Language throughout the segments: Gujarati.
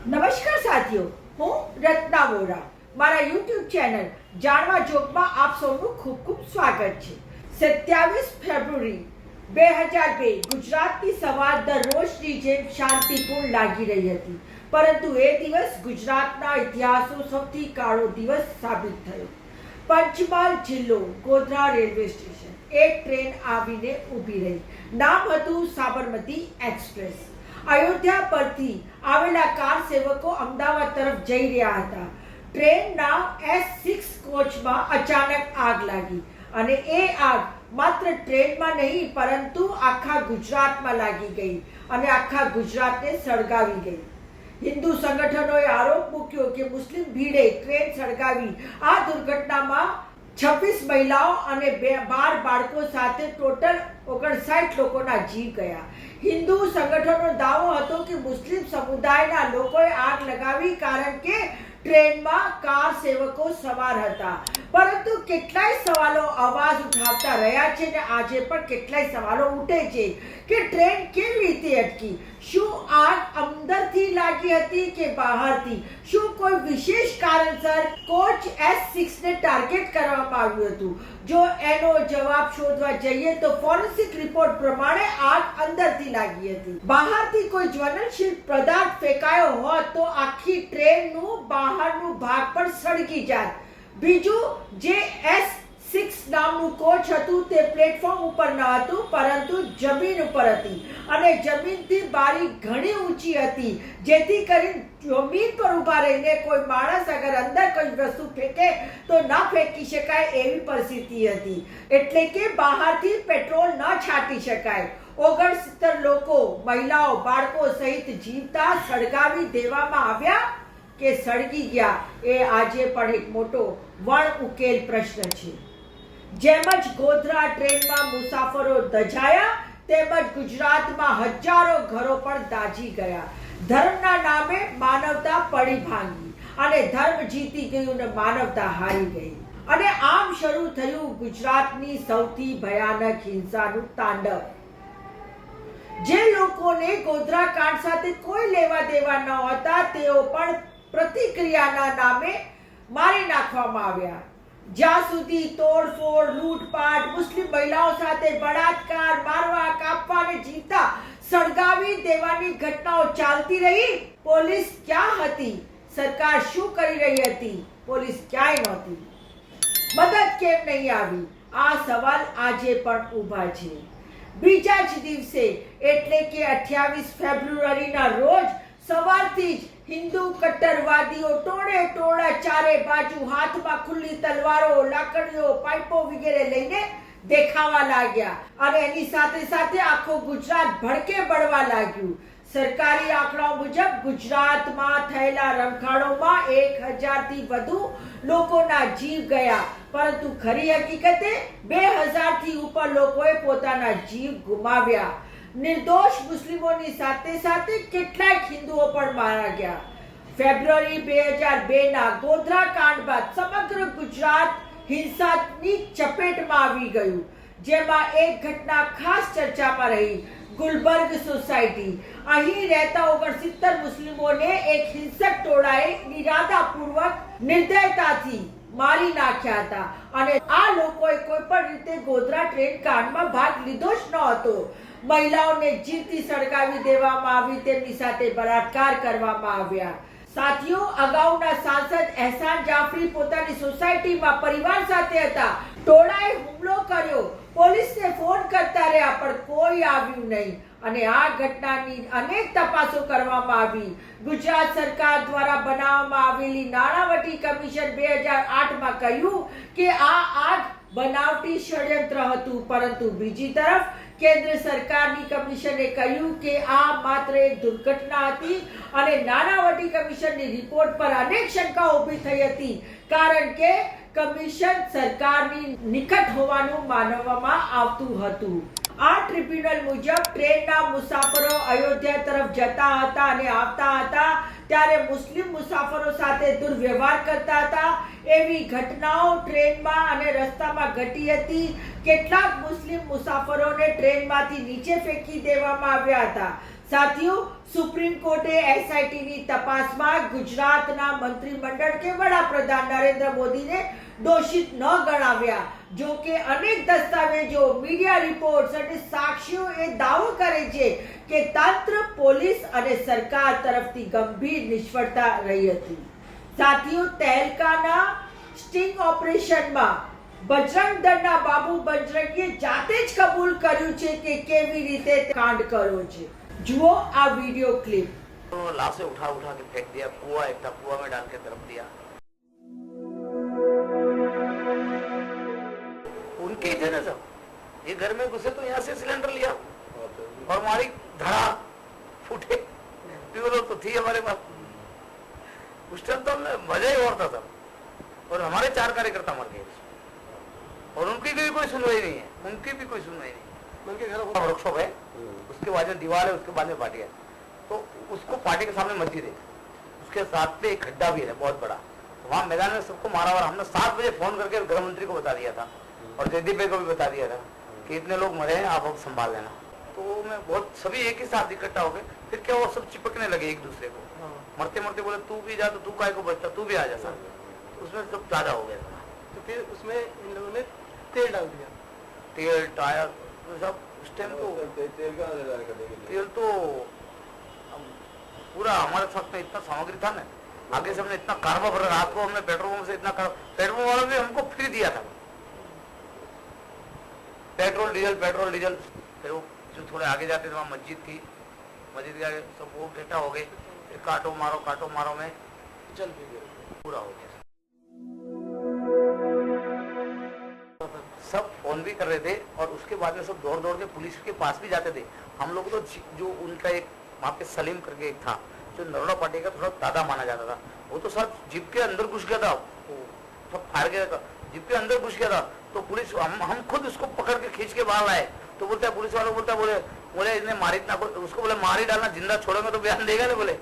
નમસ્કાર સાથીઓ, હું રત્ના વોરા. મારા યુટ્યુબ ચેનલ જાણવા જોગમાં આપ સૌનું ખૂબ ખૂબ સ્વાગત છે. 27 ફેબ્રુઆરી 2002 ગુજરાતની સવાર દરરોજની જેમ શાંતિપૂર્ણ લાગી રહી હતી, પરંતુ એ દિવસ ગુજરાતના ઇતિહાસનો સૌથી કાળો દિવસ સાબિત થયો. પંચમહાલ જિલ્લો ગોધરા રેલવે સ્ટેશન એક ટ્રેન આવીને ઊભી રહી. નામ હતું સાબરમતી એક્સપ્રેસ. અયોધ્યા પરથી આવેલા કાર સેવકો અમદાવાદ તરફ જઈ રહ્યા હતા. ટ્રેનના S6 કોચમાં અચાનક આગ લાગી અને એ આગ માત્ર ટ્રેનમાં નહીં પરંતુ આખા ગુજરાતમાં લાગી ગઈ અને આખા ગુજરાતને સળગાવી ગઈ. હિન્દુ સંગઠનોએ આરોપ મૂક્યો કે મુસ્લિમ ભીડે ટ્રેન સળગાવી. આ દુર્ઘટનામાં 26 મહિલાઓ અને 12 બાળકો સાથે ટોટલ 59 લોકોના જીવ ગયા. હિન્દુ સંગઠનનો દાવો હતો કે મુસ્લિમ સમુદાયના લોકોએ આગ લગાવી કારણ કે ટ્રેનમાં કાર સેવકો સવાર હતા. પરંતુ કેટલાય સવાલો અવાજ ઉઠાવતા રહ્યા છે અને આજે પણ કેટલાય સવાલો ઉઠે છે કે ટ્રેન કેવી રીતે અટકી? શું આગ અંદરથી લાગી હતી કે બહારથી? શું કોઈ વિશેષ કારણસર કોચ S6 ને ટાર્ગેટ કરવામાં આવ્યું હતું? જો એનો જવાબ શોધવા જઈએ તો ફોરેન્સિક રિપોર્ટ પ્રમાણે આગ અંદરથી લાગી હતી. બહારથી કોઈ જ્વલનશીલ પદાર્થ ફેંકાયો હોત તો આખી ટ્રેનનું બહારનું ભાગ પણ સળગી જાત. બીજું, જે S6 નામનું કોચ હતું તે પ્લેટફોર્મ ઉપર ન હતું પરંતુ જમીન ઉપર હતી અને જમીનથી બારી ઘણી ઊંચી હતી, જેથી કરીને જમીન પર ઊભા રહીને કોઈ માણસ અગર અંદર કોઈ વસ્તુ ફેંકે તો ના ફેંકી શકાય એવી પરિસ્થિતિ હતી. એટલે કે બહારથી પેટ્રોલ ન છાંટી શકાય. 69 લોકો, મહિલાઓ, બાળકો સહિત જીવતા સળગાવી દેવામાં આવ્યા કે સળગી ગયા, એ આજે પણ એક મોટો વણ ઉકેલ પ્રશ્ન છે. જેમ જ ગોધરા ટ્રેનમાં મુસાફરો દઝાયા તેમજ ગુજરાતમાં હજારો ઘરો પણ દાઝી ગયા. ધર્મના નામે માનવતા પડી ભાંગી અને ધર્મ જીતી ગયું ને માનવતા હારી ગઈ. અને આમ શરૂ થયું ગુજરાતની સૌથી ભયાનક હિંસાનું તાંડવ. જે લોકોને ગોધરા કાંડ સાથે કોઈ લેવા દેવા ન હતા તેઓ પણ પ્રતિક્રિયાના નામે મારી નાખવામાં આવ્યા. જ્યાં સુધી તોડફોડ, લૂંટપાટ, મુસ્લિમ મહિલાઓ સાથે બળાત્કાર, મારવા, કાપવા અને જીવતા સળગાવી દેવાની ઘટનાઓ ચાલતી રહી, પોલીસ ક્યાં હતી? સરકાર શું કરી રહી હતી? પોલીસ ક્યાંય નહોતી. મદદ કેમ નહીં આવી? આ સવાલ આજે પણ ઊભા છે. બીજા જ દિવસે એટલે કે 28 ફેબ્રુઆરીના રોજ સવારથી જ હિન્દુ કટ્ટરવાદીઓ ટોળે ટોળા ચારે બાજુ હાથમાં ખુલ્લી તલવારો, લાકડીઓ, પાઇપો વગેરે લઈને દેખાવા લાગ્યા અને એની સાથે સાથે આખો ગુજરાત ભડકે બળવા લાગ્યું. સરકારી આંકડાઓ મુજબ ગુજરાતમાં થયેલા રણખાણોમાં 1000 થી વધુ લોકોના જીવ ગયા, પરંતુ ખરી હકીકતે 2000 થી ઉપર લોકોએ પોતાના જીવ ગુમાવ્યા. નિર્દોષ મુસ્લિમોની સાથે સાથે કેટલાક હિન્દુઓ પણ માર્યા ગયા. ફેબ્રુઆરી 2002 ના ગોધરા કાંડ બાદ સમગ્ર ગુજરાત હિંસાની ચપેટમાં આવી ગયું, જેમાં એક ઘટના ખાસ ચર્ચામાં રહી. ગુલબર્ગ સોસાયટી. અહીં રહેતા 69 મુસ્લિમોને એક હિંસક ટોળાએ ઇરાદાપૂર્વક નિર્દયતાથી મારી નાખ્યા હતા અને આ લોકોએ કોઈ પણ રીતે ગોધરા ટ્રેન કાંડમાં ભાગ લીધો જ ન હતો. મહિલાઓને જીવતી સળગાવી દેવામાં આવી, તેમની સાથે બળાત્કાર કરવામાં આવ્યા. સાથીઓ, અગાઉના સાંસદ એહસાન જાફરી પોતાની સોસાયટીમાં પરિવાર સાથે હતા. ટોળાએ હુમલો કર્યો, પોલીસને ફોન કરતા રહ્યા પણ કોઈ આવ્યું નહીં અને આ ઘટનાની અનેક તપાસો કરવામાં આવી. ગુજરાત સરકાર દ્વારા બનાવવામાં આવેલી નાણાવટી કમિશન 2008માં કહ્યું કે આ આગ બનાવટી ષડયંત્ર હતું, પરંતુ બીજી તરફ કેન્દ્ર સરકારની કમિશને કહ્યું કે આ માત્ર એક દુર્ઘટના હતી અને નાણાવટી કમિશનની રિપોર્ટ પર અનેક શંકાઓ ઊભી થઈ હતી કારણ કે કમિશન સરકારની નિકટ હોવાનું માનવામાં આવતું હતું. આ ટ્રિબ્યુનલ મુજબ ટ્રેનના મુસાફરો અયોધ્યા તરફ જતા હતા અને આવતા હતા ત્યારે મુસ્લિમ મુસાફરો સાથે દુર્વ્યવહાર કરતા હતા એવી ઘટનાઓ ટ્રેનમાં અને રસ્તામાં ઘટી હતી. કેટલાક મુસ્લિમ મુસાફરોને ટ્રેનમાંથી નીચે ફેંકી દેવામાં આવ્યા હતા. સાથીઓ, સુપ્રીમ કોર્ટે એસઆઈટીની તપાસમાં ગુજરાતના મંત્રીમંડળ કે વડાપ્રધાન નરેન્દ્ર મોદીને દોષિત ન ગણાવ્યા. જો કે અનેક દસ્તાવેજો, મીડિયા રિપોર્ટ્સ અને સાક્ષીઓ એ દાવો કરે છે કે તંત્ર, પોલીસ અને સરકાર તરફથી ગંભીર નિષ્ફળતા રહી હતી. સાથીઓ, તહેલકાના સ્ટિંગ ઓપરેશનમાં બજરંગ દળના બાબુ બજરંગીએ જાતે જ કબૂલ કર્યું છે કે કેવી રીતે કાંડ કર્યો છે. जुओ आ वीडियो क्लिप. तो लाशें उठा उठा के फेंक दिया, कुआं एक था, कुआं में डाल के तरफ दिया. उनके थे ना सब, ये घर में घुसे तो यहाँ से सिलेंडर लिया और हमारी धड़ा फूटे. ट्यूबवेल तो थी हमारे पास. उस टाइम तो हमने मजा ही और था सब. और हमारे 4 कार्यकर्ता मर गए और उनकी भी कोई सुनवाई नहीं है. उनकी भी कोई सुनवाई नहीं. उनके घर वर्कशॉप है, उसके बाद में दीवार है, उसके बाद में पार्टी है. तो उसको पार्टी के सामने मस्जिद है, उसके साथ में एक खड्डा भी है बहुत बड़ा. वहाँ मैदान में सबको मारा हुआ. हमने 7 बजे फोन करके गृह मंत्री को बता दिया था और जयदीप भाई को भी बता दिया था कि इतने लोग मरे हैं, आप अब संभाल लेना. तो मैं बहुत सभी एक ही साथ इकट्ठा हो गए. फिर क्या, वो सब चिपकने लगे एक दूसरे को. मरते मरते बोले तू भी जा, तो तू काय को बचता, तू भी आ जा साथ. तो उसमें सब ज्यादा हो गया. तो फिर उसमें इन लोगों ने तेल डाल दिया, तेल टायर सब. उस टाइम तो तेल तो पूरा हमारे साथ में इतना सामग्री था ना, आगे से हमने इतना कार्बा भरा. रात को हमने पेट्रोल पंप से इतना पेट्रोल वालों ने हमको फ्री दिया था. Petrol diesel. फिर वो जो थोड़े आगे जाते थे वहाँ मस्जिद थी, मस्जिद के आगे सब वो इकट्ठा हो गए. फिर काटो मारो में चल पूरा हो गया. सब फोन भी कर रहे थे और उसके बाद में सब दौड़ के पुलिस के पास भी जाते थे. हम लोग तो जो उनका एक वहाँ पे सलीम करके एक था जो नरोड़ा पार्टी का थोड़ा दादा माना जाता था, वो तो सब जीप के अंदर घुस गया था. सब फायर गया था, जीप के अंदर घुस गया था. तो पुलिस हम खुद उसको पकड़ के खींच के बाहर लाए. तो बोलता है पुलिस वालों बोले इन्हें मारी ना, उसको बोले मारी डालना, जिंदा छोड़ेंगे तो बयान देगा ना. बोले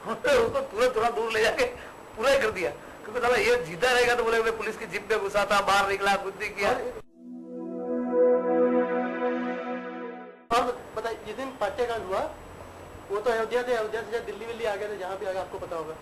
उसको तुरंत थोड़ा दूर ले जाके पूरा ही कर दिया, क्योंकि साला ये जीता रहेगा. तो बोले पुलिस की जीप पे घुसा था, बाहर निकला, कुछ नहीं किया. और बताइए, जिस दिन पाट्याकांड हुआ वो तो अयोध्या से दिल्ली विल्ली आ गए थे, जहाँ भी आगे आपको पता होगा.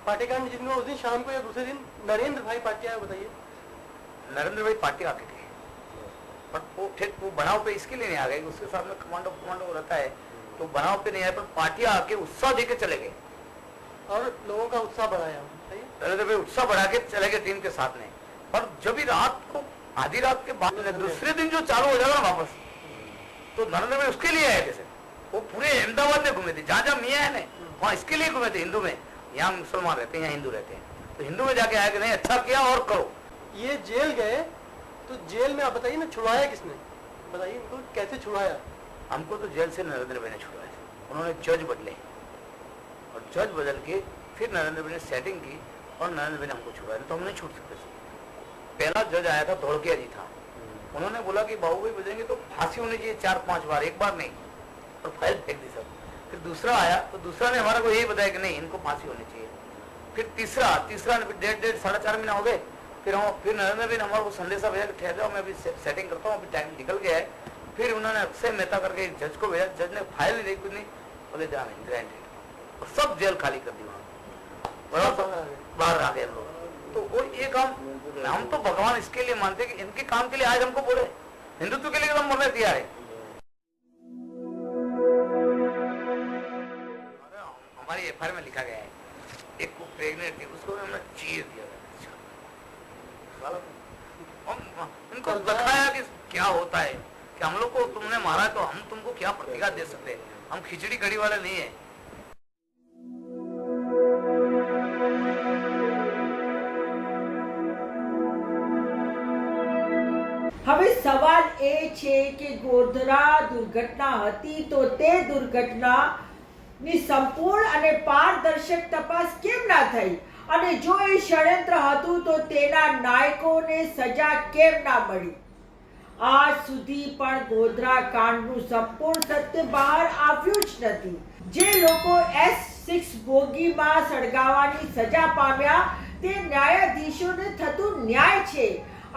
पाट्याकांड जिस दिन हुआ उस दिन शाम को या दूसरे दिन नरेंद्र भाई पाटिया, बताइए. नरेंद्र भाई पार्टी आके थे, पर वो बनाव पे इसके लिए नहीं आ गए. उसके साथ में कमांडो रहता है, तो बनाव पे नहीं आए, पर पार्टियां आके उत्साह देके चले गए और लोगों का उत्साह बढ़ाया. नरेंद्र भाई उत्साह बढ़ा के चले गए टीम के साथ में. पर जब भी रात को आधी रात के बाद दूसरे दिन जो चालू हो जाएगा ना वापस, तो नरेंद्र भाई उसके लिए आए थे. वो पूरे अहमदाबाद में घूमे थे, जहाँ मियाँ है ना वहाँ इसके लिए घूमे थे. हिंदू में, यहाँ मुसलमान रहते हैं, यहाँ हिंदू रहते हैं, तो हिंदू में जाके आए कि नहीं अच्छा किया और करो. ये जेल गए तो जेल में आप बताइए ना, छुड़वाया किसने, बताइए इनको कैसे छुड़वाया. हमको तो जेल से नरेंद्र भाई ने छुड़वाया. उन्होंने जज बदले और जज बदल के फिर नरेंद्र भाई ने सेटिंग की और नरेंद्र भाई ने हमको छुड़वाया. तो हम नहीं छूट सकते. पहला जज आया था, धोड़किया जी था. उन्होंने बोला कि बाबू भाई बजेंगे तो फांसी होनी चाहिए 4-5 बार, एक बार नहीं, और फाइल फेंक दी सब. फिर दूसरा आया तो दूसरा ने हमारा को यही बताया कि नहीं इनको फांसी होनी चाहिए. फिर तीसरा ने 1.5-4.5 महीना हो गए. फिर नरेंद्र भाई ने हमारे को संदेशा भेजा कि ठहर जाओ, मैं अभी सेटिंग करता हूँ, अभी टाइम निकल गया है. फिर उन्होंने अक्षय मेहता करके जज को भेजा. जज ने फाइल नहीं देखी, कुछ नहीं, बोले जामिन ग्रांटेड, और सब जेल खाली कर दी. वहाँ बाहर आ गए हम लोग. तो वो ये काम हम तो भगवान इसके लिए मानते कि इनके काम के लिए आज हमको बोले, हिंदुत्व के लिए हम मरने तैयार है. हमारी एफआईआर में लिखा गया है, एक को प्रेग्नेंट थी, उसको हमने चीर दिया. इनको दिखाया कि क्या होता है, कि हम लोग को तुमने मारा तो हम तुमको क्या प्रतिकार दे सकते हैं. हम खिचड़ी कड़ी वाले नहीं है. હવે સવાલ એ છે કે ગોધરા દુર્ઘટના હતી તો તે દુર્ઘટનાની સંપૂર્ણ અને પારદર્શક તપાસ કેમ ના થઈ, અને જો એ ષડયંત્ર હતું તો તેના નાયકોને સજા કેમ ના મળી. આજ સુધી પણ ગોધરા કાંડનું સંપૂર્ણ સત્ય બહાર આવ્યું જ નથી. જે લોકો S6 બોગીમાં સળગાવવાની સજા પામ્યા તે ન્યાયાધીશોને થતું ન્યાય છે,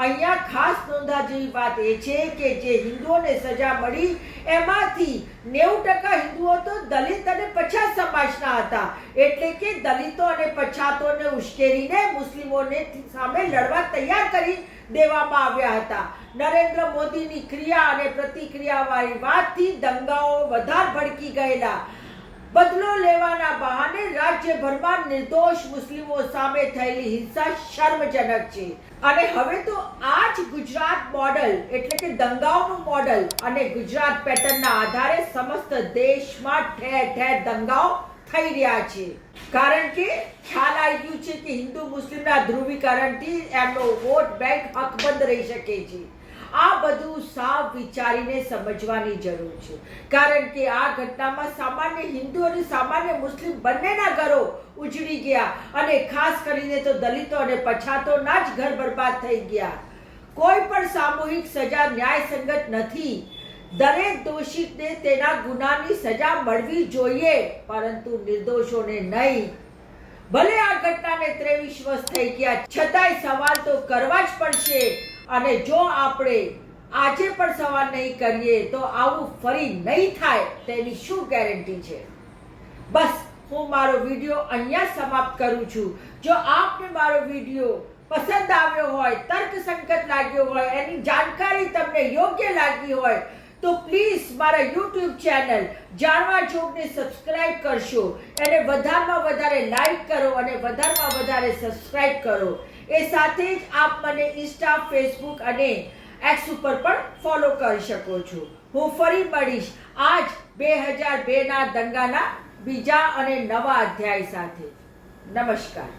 અહીંયા ખાસ નોંધવા જેવી વાત એ છે કે જે હિન્દુઓને સજા મળી એમાંથી 90% હિન્દુઓ તો દલિત અને પછાત સમાજના હતા, એટલે કે દલિતો અને પછાતોને ઉશ્કેરીને મુસ્લિમોને સામે લડવા તૈયાર કરી દેવામાં આવ્યા હતા. નરેન્દ્ર મોદીની ક્રિયા અને પ્રતિક્રિયાવાળી વાતથી દંગાઓ વધારે ભડકી ગયેલા. બદલો લેવાના બહાને રાજ્યભરમાં નિર્દોષ મુસ્લિમો સામે થયેલી હિંસા શર્મજનક છે. અને હવે તો આ જ ગુજરાત મોડલ એટલે કે દંગાઓનું મોડલ અને ગુજરાત પેટર્નના આધારે સમસ્ત દેશમાં ઠેર ઠેર દંગાઓ થઈ રહ્યા છે. કારણ કે ખ્યાલ આવી ગયું છે કે હિન્દુ મુસ્લિમના ધ્રુવીકરણથી એમનો વોટ બેંક હકબંધ રહી શકે છે. આ બધું સાવ વિચારીને સમજવાની જરૂર છે, કારણ કે આ ઘટનામાં સામાન્ય હિન્દુ અને સામાન્ય મુસ્લિમ બંનેના ઘરો ઉજળી ગયા અને ખાસ કરીને તો દલિતો અને પછાતોના જ ઘર બરબાદ થઈ ગયા. કોઈ પણ સામૂહિક સજા ન્યાયસંગત નથી. દરેક દોષિતને તેના ગુનાની સજા મળવી જોઈએ, પરંતુ નિર્દોષોને નહીં. ભલે આ ઘટનાને 23 વર્ષ થઈ ગયા, છતાંય સવાલ તો કરવા જ પડશે. અને જો આપણે આજે પણ સવાલ નહીં કરીએ તો આવું ફરી નહીં થાય તેની શું ગેરંટી છે? બસ હું મારો વિડીયો અહીંયા સમાપ્ત કરું છું. જો આપને મારો વિડીયો પસંદ આવ્યો હોય, તર્કસંગત લાગ્યો હોય, એની જાણકારી તમને યોગ્ય લાગી હોય તો પ્લીઝ મારા YouTube ચેનલ જાણવા જોગને સબસ્ક્રાઇબ કરશો. એને વધારેમાં વધારે લાઈક કરો અને વધારેમાં વધારે સબસ્ક્રાઇબ કરો. એ સાથે જ આપ મને ઇન્સ્ટા, ફેસબુક અને એક્સ ઉપર પણ ફોલો કરી શકો છો. હું ફરી મળીશ આજ 2002ના દંગાના બીજા અને નવા અધ્યાય સાથે. નમસ્કાર.